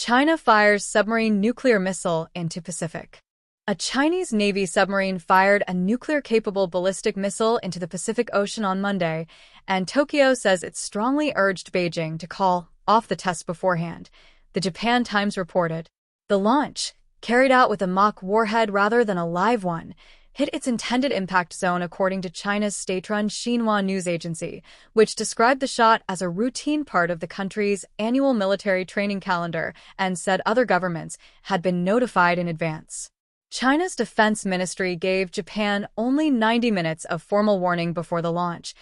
China fires submarine nuclear missile into Pacific. A Chinese Navy submarine fired a nuclear-capable ballistic missile into the Pacific Ocean on Monday, and Tokyo says it strongly urged Beijing to call off the test beforehand, the Japan Times reported. The launch, carried out with a mock warhead rather than a live one, hit its intended impact zone according to China's state-run Xinhua news agency, which described the shot as a routine part of the country's annual military training calendar and said other governments had been notified in advance. China's defense ministry gave Japan only 90 minutes of formal warning before the launch,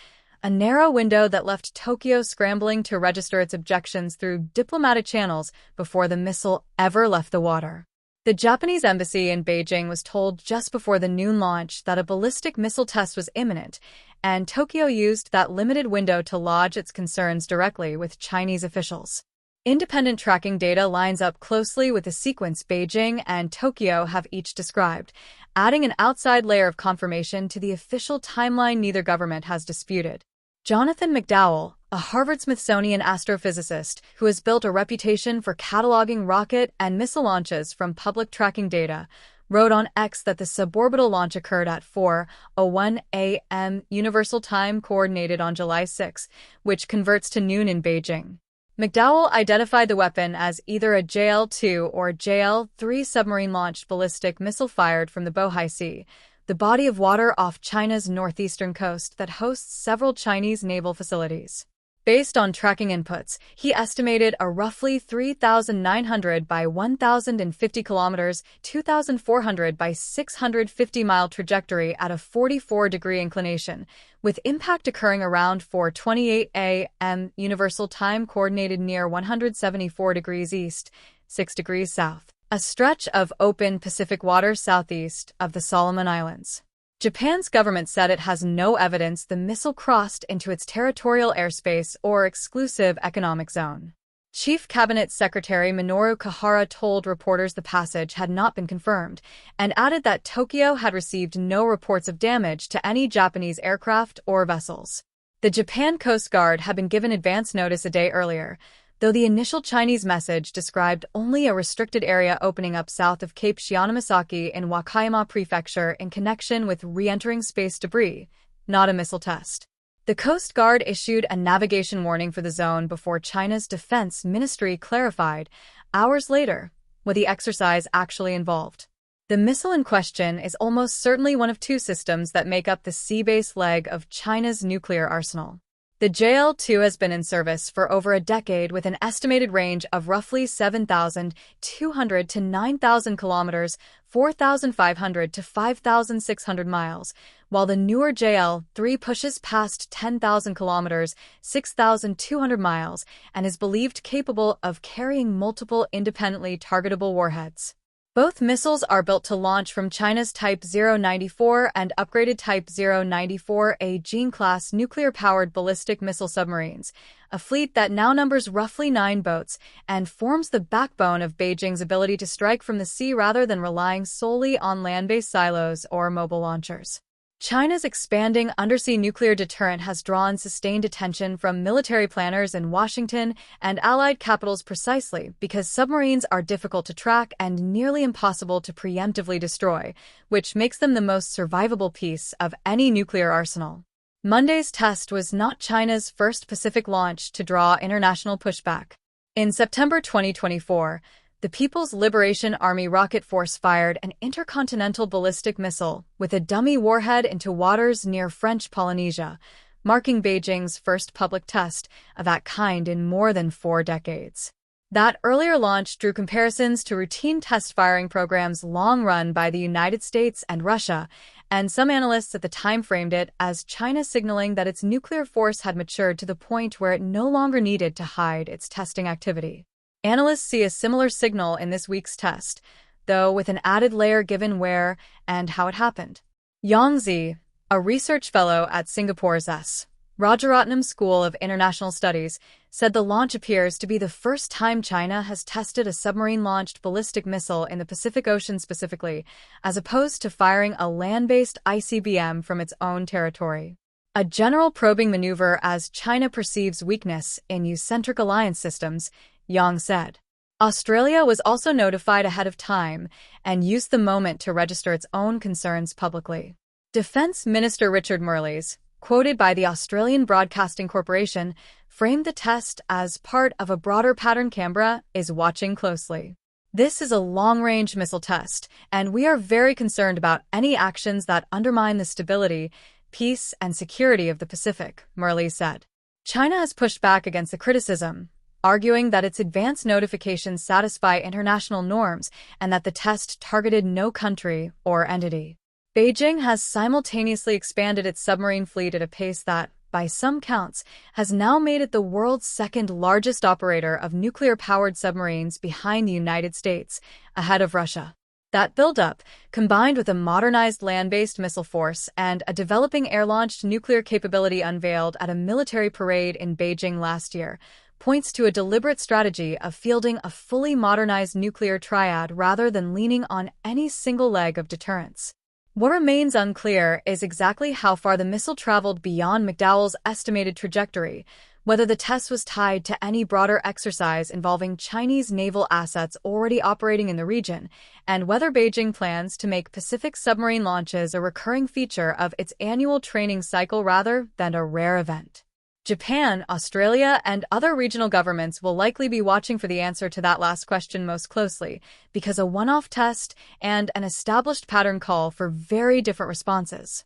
a narrow window that left Tokyo scrambling to register its objections through diplomatic channels before the missile ever left the water. The Japanese embassy in Beijing was told just before the noon launch that a ballistic missile test was imminent, and Tokyo used that limited window to lodge its concerns directly with Chinese officials. Independent tracking data lines up closely with the sequence Beijing and Tokyo have each described, adding an outside layer of confirmation to the official timeline neither government has disputed. Jonathan McDowell, a Harvard-Smithsonian astrophysicist who has built a reputation for cataloging rocket and missile launches from public tracking data, wrote on X that the suborbital launch occurred at 4:01 a.m. Universal Time Coordinated on July 6, which converts to noon in Beijing. McDowell identified the weapon as either a JL-2 or JL-3 submarine-launched ballistic missile fired from the Bohai Sea, the body of water off China's northeastern coast that hosts several Chinese naval facilities. Based on tracking inputs, he estimated a roughly 3,900 by 1,050 kilometers, 2,400 by 650-mile trajectory at a 44-degree inclination, with impact occurring around 4:28 a.m. Universal Time Coordinated near 174 degrees east, 6 degrees south, a stretch of open Pacific water southeast of the Solomon Islands. Japan's government said it has no evidence the missile crossed into its territorial airspace or exclusive economic zone. Chief Cabinet Secretary Minoru Kihara told reporters the passage had not been confirmed, and added that Tokyo had received no reports of damage to any Japanese aircraft or vessels. The Japan Coast Guard had been given advance notice a day earlier, though the initial Chinese message described only a restricted area opening up south of Cape Shionimisaki in Wakayama Prefecture in connection with re-entering space debris, not a missile test. The Coast Guard issued a navigation warning for the zone before China's defense ministry clarified, hours later, what the exercise actually involved. The missile in question is almost certainly one of two systems that make up the sea-based leg of China's nuclear arsenal. The JL-2 has been in service for over a decade with an estimated range of roughly 7,200 to 9,000 kilometers, 4,500 to 5,600 miles, while the newer JL-3 pushes past 10,000 kilometers, 6,200 miles, and is believed capable of carrying multiple independently targetable warheads. Both missiles are built to launch from China's Type 094 and upgraded Type 094A Jean-class nuclear-powered ballistic missile submarines, a fleet that now numbers roughly 9 boats and forms the backbone of Beijing's ability to strike from the sea rather than relying solely on land-based silos or mobile launchers. China's expanding undersea nuclear deterrent has drawn sustained attention from military planners in Washington and allied capitals precisely because submarines are difficult to track and nearly impossible to preemptively destroy, which makes them the most survivable piece of any nuclear arsenal. Monday's test was not China's first Pacific launch to draw international pushback. In September 2024, the People's Liberation Army Rocket Force fired an intercontinental ballistic missile with a dummy warhead into waters near French Polynesia, marking Beijing's first public test of that kind in more than 4 decades. That earlier launch drew comparisons to routine test firing programs long run by the United States and Russia, and some analysts at the time framed it as China signaling that its nuclear force had matured to the point where it no longer needed to hide its testing activity. Analysts see a similar signal in this week's test, though with an added layer given where and how it happened. Yang Zi, a research fellow at Singapore's S. Rajaratnam School of International Studies, said the launch appears to be the first time China has tested a submarine-launched ballistic missile in the Pacific Ocean specifically, as opposed to firing a land-based ICBM from its own territory. A general probing maneuver as China perceives weakness in eccentric alliance systems, Yang said. Australia was also notified ahead of time and used the moment to register its own concerns publicly. Defense Minister Richard Marles, quoted by the Australian Broadcasting Corporation, framed the test as part of a broader pattern Canberra is watching closely. This is a long-range missile test, and we are very concerned about any actions that undermine the stability, peace, and security of the Pacific, Marles said. China has pushed back against the criticism, arguing that its advance notifications satisfy international norms and that the test targeted no country or entity. Beijing has simultaneously expanded its submarine fleet at a pace that, by some counts, has now made it the world's second-largest operator of nuclear-powered submarines behind the United States, ahead of Russia. That buildup, combined with a modernized land-based missile force and a developing air-launched nuclear capability unveiled at a military parade in Beijing last year, points to a deliberate strategy of fielding a fully modernized nuclear triad rather than leaning on any single leg of deterrence. What remains unclear is exactly how far the missile traveled beyond McDowell's estimated trajectory, whether the test was tied to any broader exercise involving Chinese naval assets already operating in the region, and whether Beijing plans to make Pacific submarine launches a recurring feature of its annual training cycle rather than a rare event. Japan, Australia, and other regional governments will likely be watching for the answer to that last question most closely, because a one-off test and an established pattern call for very different responses.